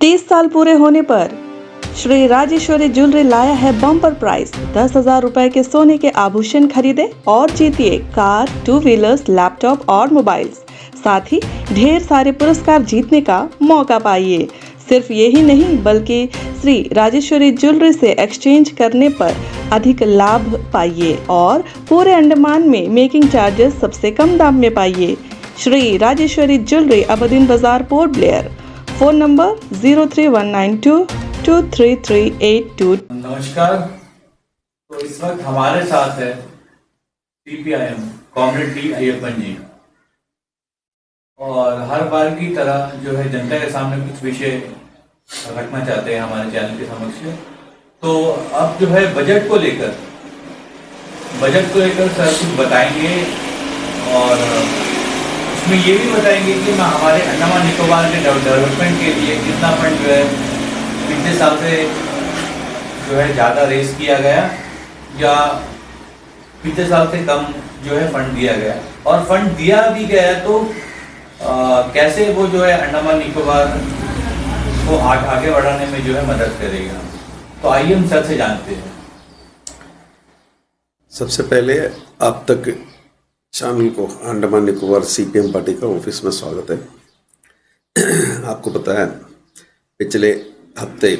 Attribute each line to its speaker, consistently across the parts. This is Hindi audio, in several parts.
Speaker 1: 30 साल पूरे होने पर श्री राजेश्वरी ज्वेलरी लाया है बम्पर प्राइस 10,000 रुपए के सोने के आभूषण खरीदे और जीतिए कार, 2 व्हीलर्स, लैपटॉप और मोबाइल्स। साथ ही ढेर सारे पुरस्कार जीतने का मौका पाइए। सिर्फ यही नहीं बल्कि श्री राजेश्वरी ज्वेलरी से एक्सचेंज करने पर अधिक लाभ पाइए और पूरे अंडमान में मेकिंग चार्जेस सबसे कम दाम में पाइए। श्री राजेश्वरी ज्वेलरी अबदीन बाजार, पोर्ट ब्लेयर। Phone number 0319223382।
Speaker 2: नमस्कार। तो इस वक्त हमारे साथ है CPIM कॉमरेड डी अय्यप्पन जी, और हर बार की तरह जो है जनता के सामने कुछ विषय रखना चाहते हैं हमारे चैनल के समक्ष। तो अब जो है बजट को लेकर सर कुछ बताएंगे और उसमें ये भी बताएंगे कि हमारे अंडमान निकोबार के डेवलपमेंट के लिए कितना फंड जो है पिछले साल से जो है ज़्यादा रेस किया गया या पिछले साल से कम जो है फंड दिया गया, और फंड दिया भी गया तो कैसे वो जो है अंडमान निकोबार को आगे बढ़ाने में जो है मदद करेगा। तो आइए हम सर से जानते हैं।
Speaker 3: सबसे पहले आप तक चैनल को अंडमान निकोबार CPM पार्टी का ऑफिस में स्वागत है। आपको पता है पिछले हफ्ते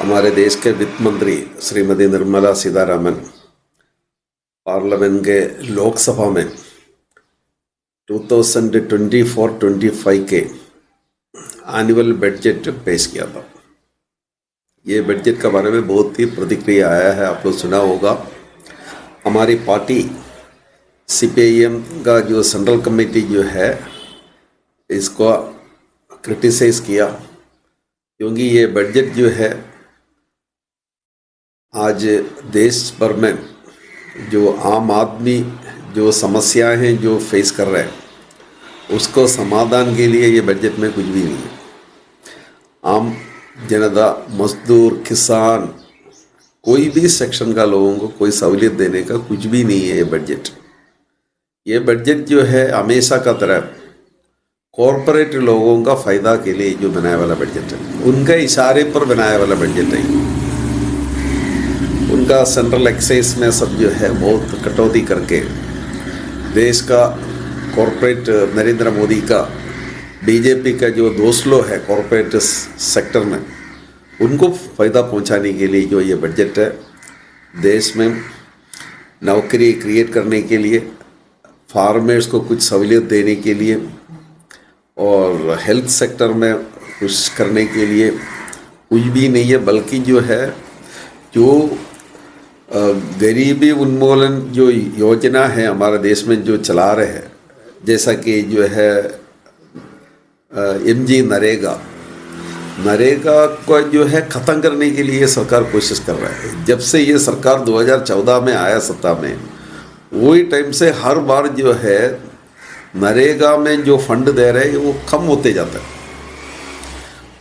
Speaker 3: हमारे देश के वित्त मंत्री श्रीमती निर्मला सीतारामन पार्लियामेंट के लोकसभा में 2024-25 के एनुअल बजट पेश किया था। ये बजट के बारे में बहुत ही प्रतिक्रिया आया है, आप लोग सुना होगा। हमारी पार्टी CPIM का जो सेंट्रल कमेटी जो है इसको क्रिटिसाइज किया, क्योंकि ये बजट जो है आज देश भर में जो आम आदमी जो समस्याएं हैं जो फेस कर रहे हैं उसको समाधान के लिए ये बजट में कुछ भी नहीं है। आम जनता, मजदूर, किसान, कोई भी सेक्शन का लोगों को कोई सहूलियत देने का कुछ भी नहीं है ये बजट। ये बजट जो है हमेशा का तरह कॉरपोरेट लोगों का फायदा के लिए जो बनाया वाला बजट है, उनके इशारे पर बनाया वाला बजट है। उनका सेंट्रल एक्साइज में सब जो है बहुत कटौती करके देश का कॉरपोरेट नरेंद्र मोदी का, BJP का जो दोस्त है कॉरपोरेट सेक्टर में, उनको फ़ायदा पहुंचाने के लिए जो ये बजट है, देश में नौकरी क्रिएट करने के लिए, फार्मर्स को कुछ सहूलियत देने के लिए और हेल्थ सेक्टर में कुछ करने के लिए कुछ भी नहीं है, बल्कि जो है जो गरीबी उन्मूलन जो योजना है हमारे देश में जो चला रहे हैं, जैसा कि जो है MG नरेगा को जो है ख़त्म करने के लिए सरकार कोशिश कर रहा है। जब से ये सरकार 2014 में आया सत्ता में, वही टाइम से हर बार जो है नरेगा में जो फंड दे रहे हैं वो कम होते जाता है,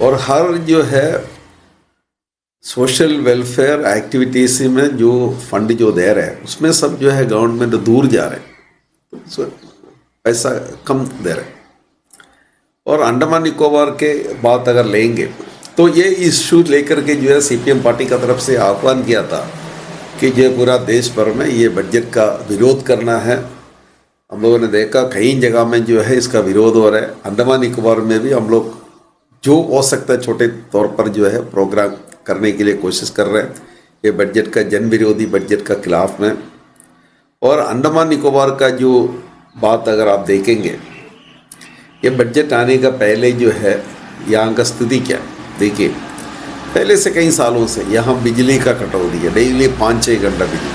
Speaker 3: और हर जो है सोशल वेलफेयर एक्टिविटीज़ में जो फंड जो दे रहे हैं उसमें सब जो है गवर्नमेंट दूर जा रहे हैं, तो पैसा कम दे रहे हैं। और अंडमान निकोबार के बात अगर लेंगे तो ये इशू लेकर के जो है CPM पार्टी का तरफ से आह्वान किया था कि ये पूरा देश भर में ये बजट का विरोध करना है। हम लोगों ने देखा कई जगह में जो है इसका विरोध हो रहा है। अंडमान निकोबार में भी हम लोग जो हो सकता है छोटे तौर पर जो है प्रोग्राम करने के लिए कोशिश कर रहे हैं, ये बजट का जन विरोधी बजट का खिलाफ में। और अंडमान निकोबार का जो बात अगर आप देखेंगे, ये बजट आने का पहले जो है यहाँ का स्थिति क्या देखिए, पहले से कई सालों से यहाँ बिजली का कटौती है, डेली 5-6 घंटा बिजली।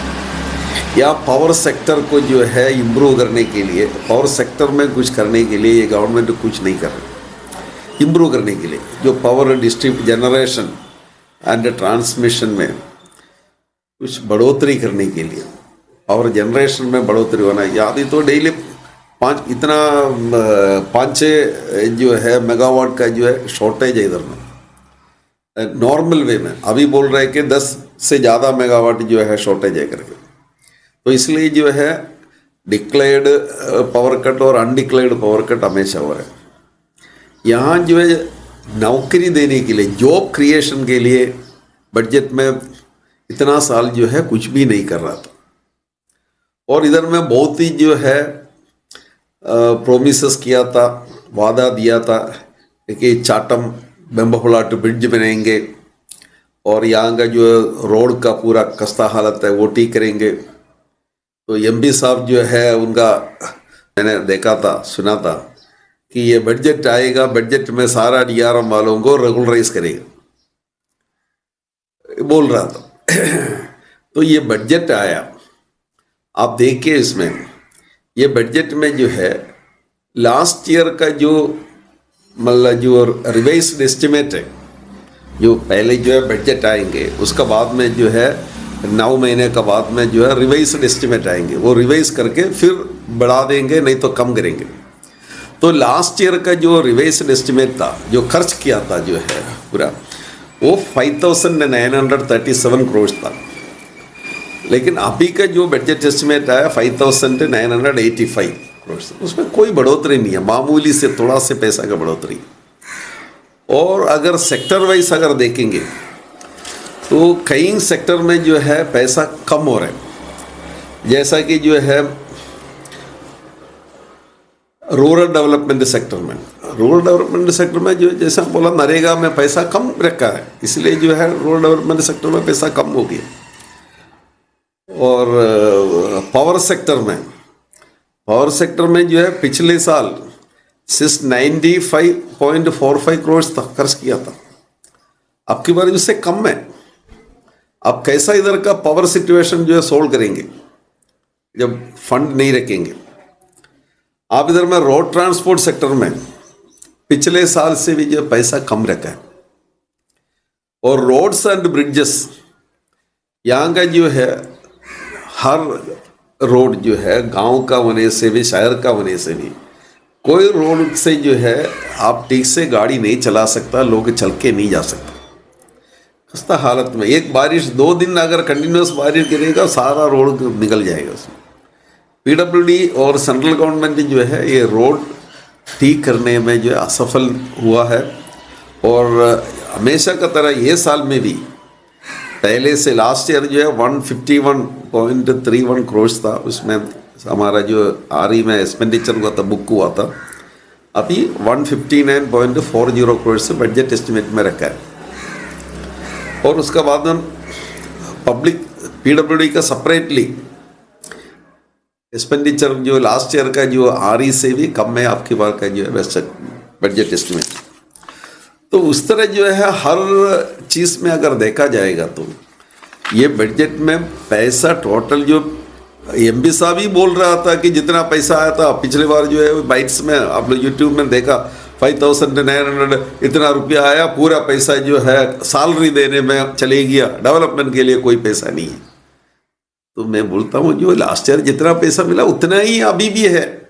Speaker 3: या पावर सेक्टर को जो है इम्प्रूव करने के लिए, पावर सेक्टर में कुछ करने के लिए ये गवर्नमेंट कुछ नहीं कर रही। इम्प्रूव करने के लिए जो पावर जनरेशन एंड ट्रांसमिशन में कुछ बढ़ोतरी करने के लिए, पावर जनरेशन में बढ़ोतरी होना, याद तो डेली 5-6 जो है मेगावाट का जो है शॉर्टेज है इधर में। नॉर्मल वे में अभी बोल रहे हैं कि 10 से ज़्यादा मेगावाट जो है शॉर्टेज है करके। तो इसलिए जो है डिक्लेयर्ड पावर कट और अनडिक्लेयर्ड पावर कट हमेशा हो रहा है। यहाँ जो है नौकरी देने के लिए, जॉब क्रिएशन के लिए बजट में इतना साल जो है कुछ भी नहीं कर रहा था। और इधर में बहुत ही जो है प्रोमिसेस किया था, वादा दिया था कि चाटम बेम्बफुलाट ब्रिज बनाएंगे और यहाँ का जो रोड का पूरा खस्ता हालत है वो ठीक करेंगे। तो एमपी साहब जो है उनका मैंने देखा था, सुना था कि ये बजट आएगा, बजट में सारा डीआरएम वालों को रेगुलराइज करेगा, बोल रहा था। तो ये बजट आया, आप देखिए इसमें ये बजट में जो है लास्ट ईयर का जो मतलब जो रिवाइज्ड एस्टिमेट है, जो पहले जो है बजट आएंगे उसका बाद में जो है 9 महीने का बाद में जो है रिवाइज्ड एस्टिमेट आएंगे, वो रिवाइज करके फिर बढ़ा देंगे, नहीं तो कम करेंगे। तो लास्ट ईयर का जो रिवाइज्ड एस्टिमेट था, जो खर्च किया था जो है पूरा, वो 5,937 करोड़ था। लेकिन अभी का जो बजट एस्टिमेट आया 5,985 करोड़, उसमें कोई बढ़ोतरी नहीं है, मामूली से थोड़ा से पैसा का बढ़ोतरी। और अगर सेक्टर वाइज अगर देखेंगे तो कई सेक्टर में जो है पैसा कम हो रहा है, जैसा कि जो है रूरल डेवलपमेंट सेक्टर में जो जैसा बोला नरेगा में पैसा कम रखा है, इसलिए जो है रूरल डेवलपमेंट सेक्टर में पैसा कम हो गया। और पावर सेक्टर में जो है पिछले साल 95.45 करोड़ तक खर्च किया था, अब की बार उससे कम है। अब कैसा इधर का पावर सिचुएशन जो है सोल्व करेंगे जब फंड नहीं रखेंगे। आप इधर में रोड ट्रांसपोर्ट सेक्टर में पिछले साल से भी जो पैसा कम रखा है। और रोड्स एंड ब्रिजेस, यहाँ का जो है हर रोड जो है गांव का होने से भी शहर का होने से भी कोई रोड से जो है आप ठीक से गाड़ी नहीं चला सकता, लोग चल के नहीं जा सकता, खस्ता हालत में। एक बारिश 2 दिन अगर कंटिन्यूस बारिश गिरेगा सारा रोड निकल जाएगा उसमें। पीडब्ल्यूडी और सेंट्रल गवर्नमेंट जो है ये रोड ठीक करने में जो है असफल हुआ है। और हमेशा का तरह ये साल में भी पहले से लास्ट ईयर जो है 151.31 करोड़ था, उसमें हमारा जो आरई में एक्सपेंडिचर हुआ था, बुक हुआ था, अभी 159.40 करोड़ से बजट एस्टिमेट में रखा है। और उसका बाद में पब्लिक पीडब्ल्यूडी का सेपरेटली एक्सपेंडिचर जो लास्ट ईयर का जो आरई से भी कम है आपकी बार का जो है बजट एस्टिमेट। तो उस तरह जो है हर चीज़ में अगर देखा जाएगा तो ये बजट में पैसा टोटल जो एमपी साहब ही बोल रहा था कि जितना पैसा आया था पिछले बार जो है बाइट्स में आप लोग यूट्यूब में देखा 5,900 इतना रुपया आया, पूरा पैसा जो है सैलरी देने में चले गया, डेवलपमेंट के लिए कोई पैसा नहीं है। तो मैं बोलता हूँ जो लास्ट ईयर जितना पैसा मिला उतना ही अभी भी है।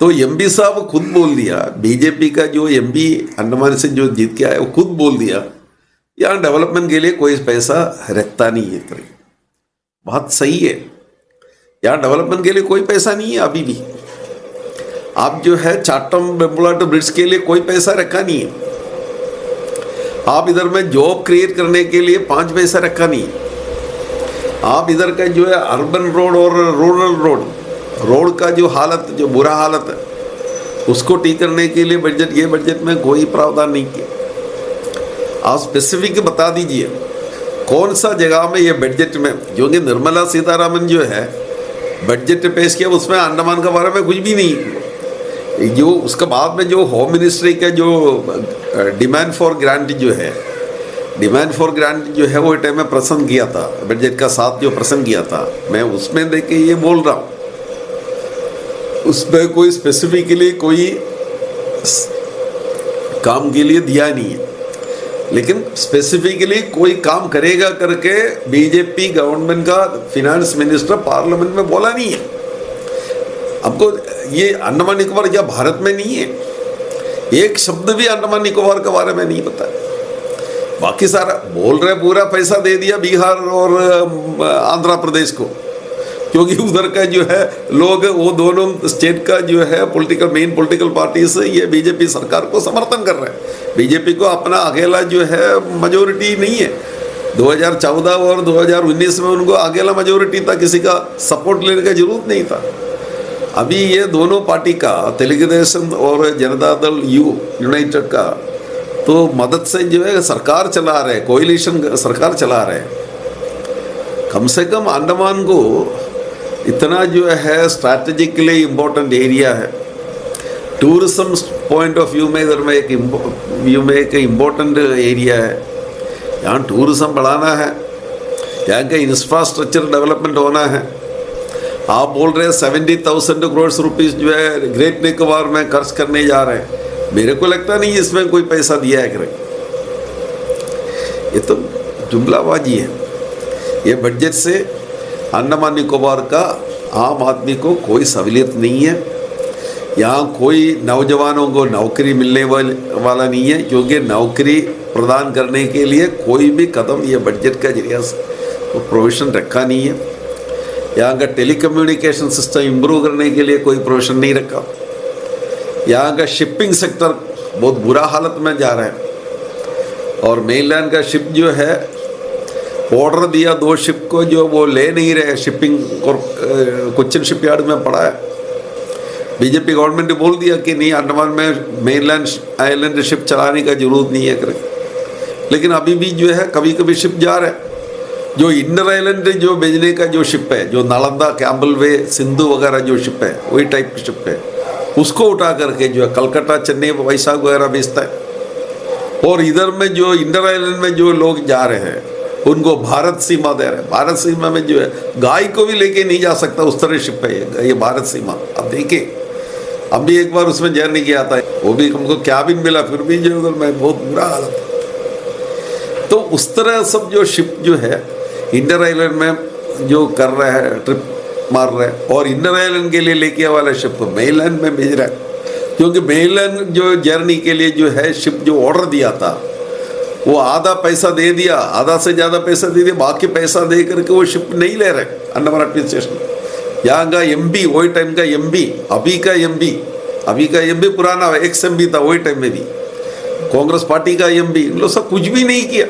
Speaker 3: तो एमपी साहब खुद बोल दिया, बीजेपी का जो एमपी अंडमान से जो जीत के आया वो खुद बोल दिया यहाँ डेवलपमेंट के लिए कोई पैसा रखता नहीं है। बात सही है, यहाँ डेवलपमेंट के लिए कोई पैसा नहीं है अभी भी। आप जो है चाटम बेम्बुलाट ब्रिज के लिए कोई पैसा रखा नहीं है। आप इधर में जॉब क्रिएट करने के लिए 5 पैसा रखा नहीं है। आप इधर का जो है अर्बन रोड और रूरल रोड का जो हालत, जो बुरा हालत है, उसको ठीक करने के लिए बजट, ये बजट में कोई प्रावधान नहीं किया। आप स्पेसिफिक बता दीजिए कौन सा जगह में ये बजट में, जो कि निर्मला सीतारामन जो है बजट पेश किया उसमें अंडमान के बारे में कुछ भी नहीं। जो उसके बाद में जो होम मिनिस्ट्री का जो डिमांड फॉर ग्रांट जो है वो टाइम में प्रसंग किया था, बजट का साथ जो प्रसंग किया था, मैं उसमें देख के ये बोल रहा हूँ, उसमें कोई स्पेसिफिकली कोई काम के लिए दिया नहीं है। लेकिन स्पेसिफिकली कोई काम करेगा करके बीजेपी गवर्नमेंट का फिनांस मिनिस्टर पार्लियामेंट में बोला नहीं है। आपको ये अंडमान निकोबार क्या भारत में नहीं है? एक शब्द भी अंडमान निकोबार के बारे में नहीं पता। बाकी सारा बोल रहे पूरा पैसा दे दिया बिहार और आंध्र प्रदेश को, क्योंकि उधर का जो है लोग वो दोनों स्टेट का जो है मेन पॉलिटिकल पार्टी से ये बीजेपी सरकार को समर्थन कर रहे हैं। बीजेपी को अपना अकेला जो है मेजोरिटी नहीं है। 2014 और 2019 में उनको अकेला मेजोरिटी था, किसी का सपोर्ट लेने का जरूरत नहीं था। अभी ये दोनों पार्टी का, तेलुगु देशम और जनता दल यूनाइटेड का तो मदद से जो है सरकार चला रहे, कोएलिशन सरकार चला रहे। कम से कम अंडमान को इतना जो है स्ट्रैटेजिकली इम्पोर्टेंट एरिया है। टूरिज्म पॉइंट ऑफ व्यू में इधर में एक इम्पोर्टेंट एरिया है। यहाँ टूरिज्म बढ़ाना है, यहाँ का इंफ्रास्ट्रक्चर डेवलपमेंट होना है। आप बोल रहे हैं 70,000 करोड़ रुपीस जो है ग्रेट निकोबार में खर्च करने जा रहे हैं। मेरे को लगता नहीं इसमें कोई पैसा दिया है करें, ये तो जुमलाबाजी है। ये बजट से अंडमान निकोबार का आम आदमी को कोई सहूलियत नहीं है। यहाँ कोई नौजवानों को नौकरी मिलने वाला नहीं है, क्योंकि नौकरी प्रदान करने के लिए कोई भी कदम ये बजट का जरिया से तो प्रोविज़न रखा नहीं है। यहाँ का टेलीकम्युनिकेशन सिस्टम इम्प्रूव करने के लिए कोई प्रोविज़न नहीं रखा। यहाँ का शिपिंग सेक्टर बहुत बुरा हालत में जा रहा है। और मेनलैंड का शिप जो है ऑर्डर दिया 2 शिप को, जो वो ले नहीं रहे। शिपिंग और कोचिन शिपयार्ड में पड़ा है। बीजेपी गवर्नमेंट ने बोल दिया कि नहीं, अंडमान में मेनलैंड आइलैंड शिप चलाने का जरूरत नहीं है करके। लेकिन अभी भी जो है कभी कभी शिप जा रहे हैं। जो इनर आइलैंड जो भेजने का जो शिप है, जो नालंदा, कैम्बल वे, सिंधु वगैरह जो शिप है, वही टाइप की शिप है, उसको उठा करके जो है कलकत्ता, चेन्नई, वैशाख वगैरह भेजता है। और इधर में जो इंडर आइलैंड में जो लोग जा रहे हैं उनको भारत सीमा दे रहे हैं। भारत सीमा में जो है गाय को भी लेके नहीं जा सकता, उस तरह शिप है ये भारत सीमा। अब देखिए, अब भी एक बार उसमें जर्नी किया था, वो भी हमको कैबिन मिला, फिर भी जो उधर में बहुत बुरा हालत। तो उस तरह सब जो शिप जो है इंडर आइलैंड में जो कर रहे हैं, ट्रिप मार रहे हैं, और इंडर आइलैंड के लिए लेके वाला शिप को मेनलैंड में भेज रहा है। क्योंकि मेनलैंड जो जर्नी के लिए जो है शिप जो ऑर्डर दिया था, वो आधा पैसा दे दिया, आधा से ज़्यादा पैसा दे दिया, बाकी पैसा दे करके वो शिप नहीं ले रहे अंडमान एडमिनिस्ट्रेशन। यहाँ का एमपी, वही टाइम का एमपी, अभी का एमपी पुराना एक्स एमपी था, वही टाइम में भी कांग्रेस पार्टी का एमपी, इन लोग सब कुछ भी नहीं किया।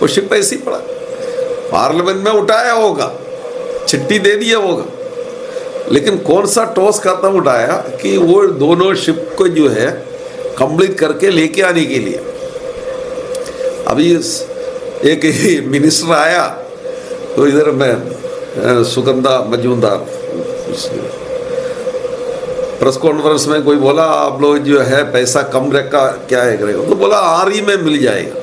Speaker 3: वो शिप ऐसे ही पड़ा, पार्लियामेंट में उठाया होगा, चिट्ठी दे दिया होगा, लेकिन कौन सा टॉस कदम उठाया कि वो दोनों शिप को जो है कंप्लीट करके लेके आने के लिए। अभी एक मिनिस्टर आया तो इधर में सुगंधा मजूमदार प्रेस कॉन्फ्रेंस में कोई बोला आप लोग जो है पैसा कम रखा क्या है करेगा, तो बोला आरई में मिल जाएगा।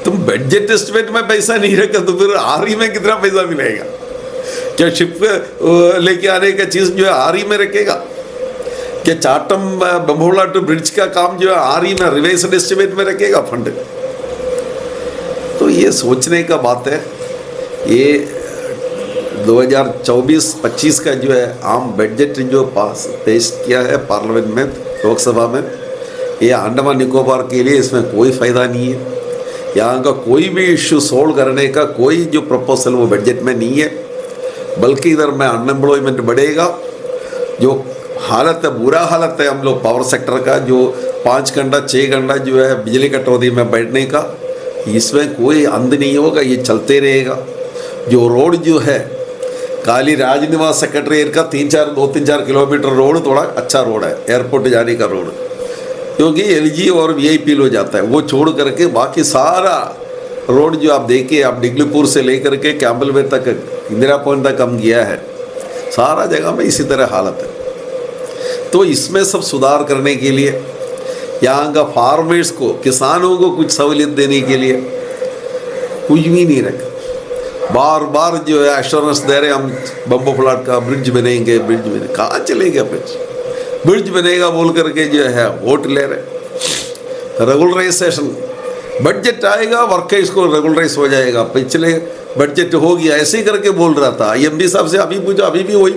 Speaker 3: तुम बजट एस्टिमेट में पैसा नहीं रखा तो फिर आरई में कितना पैसा मिलेगा? क्या शिप लेके आने का चीज जो है आरई में रखेगा? क्या चाटम बम्बोला टू ब्रिज का काम जो है आरई में रिवाइज्ड एस्टिमेट में रखेगा फंड? तो ये सोचने का बात है। ये 2024-25 का जो है आम बजट जो पास पेश किया है पार्लियामेंट में, लोकसभा में, ये अंडमान निकोबार के लिए इसमें कोई फ़ायदा नहीं है। यहाँ का कोई भी इश्यू सोल्व करने का कोई जो प्रपोजल वो बजट में नहीं है, बल्कि इधर में अनएम्प्लॉयमेंट बढ़ेगा। जो हालत है, बुरा हालत है हम लोग पावर सेक्टर का, जो 5 घंटा 6 घंटा जो है बिजली कटौती में बैठने का, इसमें कोई अंत नहीं होगा, ये चलते रहेगा। जो रोड जो है काली राजनिवास सेक्रेटरीट का 2-3-4 किलोमीटर रोड थोड़ा अच्छा रोड है, एयरपोर्ट जाने का रोड, क्योंकि एलजी और वीआईपी लो जाता है, वो छोड़ करके बाकी सारा रोड जो आप देखिए, आप डिगलीपुर से लेकर के कैम्बल वे तक, इंदिरा पॉइंट तक हम गया है, सारा जगह में इसी तरह हालत है। तो इसमें सब सुधार करने के लिए, यहाँ का फार्मर्स को, किसानों को कुछ सहूलियत देने के लिए कुछ भी नहीं रखा। बार बार जो है एश्योरेंस दे रहे हम बम्बो प्लाट का ब्रिज बनेंगे, कहाँ चलेगा ब्रिज बनेगा बोल करके जो है वोट ले रहे। रेगुलराइजेशन बजट आएगा, वर्कर्स को रेगुलराइज हो जाएगा। पिछले बजट हो गया ऐसे ही करके बोल रहा था एमडी साहब से, अभी पूछा अभी भी वही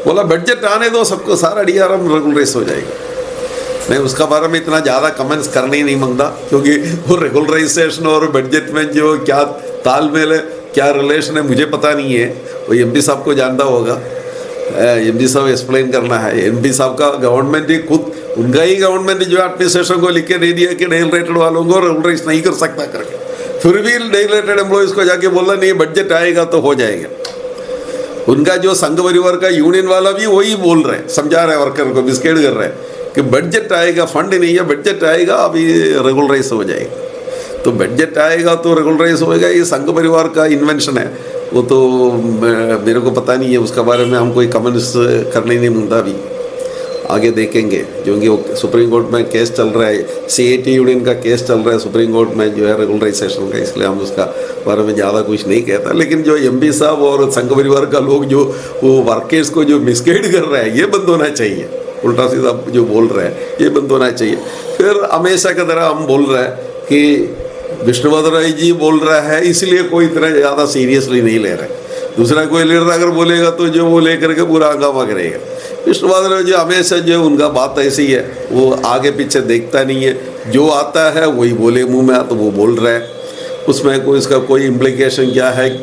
Speaker 3: बोला बजट आने दो सबको, सारा डीआरएम रेगुलराइज हो जाएगा। मैं उसका बारे में इतना ज़्यादा कमेंट्स करने ही नहीं मांगता, क्योंकि वो रेगुलराइजेशन और बजट में जो क्या तालमेल है क्या रिलेशन है मुझे पता नहीं है, वो एमपी साहब को जानता होगा। एमपी साहब एक्सप्लेन करना है। एमपी साहब का गवर्नमेंट ही खुद, उनका ही गवर्नमेंट जो एडमिनिस्ट्रेशन को लिख के दे दिया कि डेल रेटेड वालों को रेगुलराइज नहीं कर सकता करके, फिर भी डेल रेटेड एम्प्लॉइज को जाके बोला नहीं बजट आएगा तो हो जाएगा। उनका जो संघ परिवार का यूनियन वाला भी वही बोल रहे हैं, समझा रहे हैं वर्कर को, बिस्केट कर रहे हैं कि बजट आएगा, फंड नहीं है, बजट आएगा अभी रेगुलराइज हो जाएगा। तो बजट आएगा तो रेगुलराइज होएगा, ये संघ परिवार का इन्वेंशन है। वो तो मेरे को पता नहीं है, उसके बारे में हम कोई कमेंट्स करने नहीं मिलता। अभी आगे देखेंगे, क्योंकि वो सुप्रीम कोर्ट में केस चल रहा है, CIT यूनियन का केस चल रहा है सुप्रीम कोर्ट में जो है रेगुलराइजेशन का, इसलिए हम उसका बारे में ज़्यादा कुछ नहीं कहता। लेकिन जो MP साहब और संघ परिवार का लोग जो वो वर्कर्स को जो मिसगाइड कर रहा है, ये बंद होना चाहिए। उल्टा सीधा जो बोल रहा है ये बंद होना चाहिए। फिर हमेशा की तरह हम बोल रहे हैं कि विष्णुवर्धन राय जी बोल रहा है, इसलिए कोई इतना ज़्यादा सीरियसली नहीं ले रहे। दूसरा कोई लीडर अगर बोलेगा तो जो वो लेकर के पूरा हंगामा करेगा। विष्णुवर्धन राय जी हमेशा जो उनका बात ऐसी है, वो आगे पीछे देखता नहीं है, जो आता है वही बोले मुंह में तो वो बोल रहा है, उसमें कोई इसका कोई इम्प्लीकेशन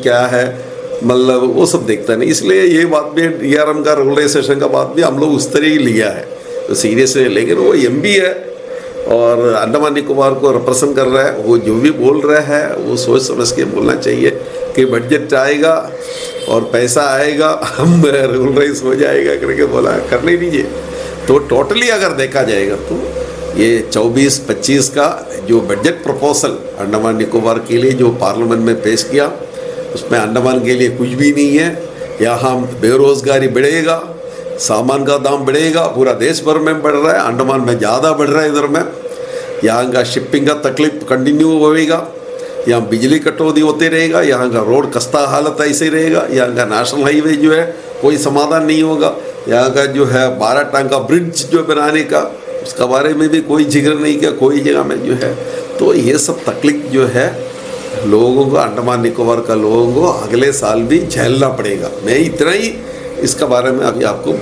Speaker 3: क्या है मतलब वो सब देखता नहीं। इसलिए ये बात भी DRM का रेगुलराइजेशन का बात भी हम लोग उस तरह ही लिया है, तो सीरियसली। लेकिन वो MP है और अंडमान निकोबार को रिप्रेजेंट कर रहा है, वो जो भी बोल रहा है वो सोच समझ के बोलना चाहिए कि बजट आएगा और पैसा आएगा, हम रेगुलराइज हो जाएगा करके बोला, करने दीजिए। तो टोटली अगर देखा जाएगा तो ये 24-25 का जो बजट प्रपोजल अंडमान निकोबार के लिए जो पार्लियामेंट में पेश किया, उसमें अंडमान के लिए कुछ भी नहीं है। यहाँ बेरोजगारी बढ़ेगा, सामान का दाम बढ़ेगा, पूरा देश भर में बढ़ रहा है, अंडमान में ज़्यादा बढ़ रहा है। इधर में यहाँ का शिपिंग का तकलीफ कंटिन्यू होएगा, यहाँ बिजली कटौती होते रहेगा, यहाँ का रोड खस्ता हालत ऐसे ही रहेगा, यहाँ का नेशनल हाईवे जो है कोई समाधान नहीं होगा, यहाँ का जो है 12 टांका ब्रिज जो बनाने का उसका बारे में भी कोई जिक्र नहीं किया कोई जगह में जो है। तो ये सब तकलीफ जो है लोगों को, अंडमान निकोबार का लोगों को अगले साल भी झेलना पड़ेगा। मैं इतना ही इसका बारे में अभी आपको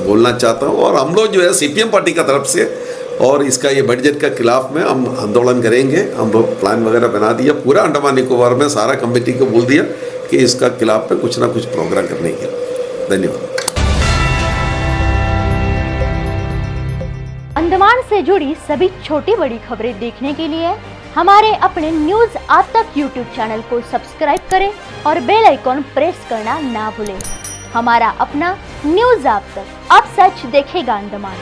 Speaker 3: बोलना चाहता हूँ। और हम लोग जो है CPM पार्टी का तरफ से और इसका ये बजट का खिलाफ में हम आंदोलन करेंगे। हम लोग प्लान वगैरह बना दिया, पूरा अंडमान निकोबार में सारा कमेटी को बोल दिया कि इसका खिलाफ में कुछ ना कुछ प्रोग्राम करने के। धन्यवाद।
Speaker 4: अंडमान से जुड़ी सभी छोटी बड़ी खबरें देखने के लिए हमारे अपने न्यूज आज तक यूट्यूब चैनल को सब्सक्राइब करें और बेल आइकॉन प्रेस करना ना भूलें। हमारा अपना न्यूज आज तक, अब सच देखेगा अंडमान।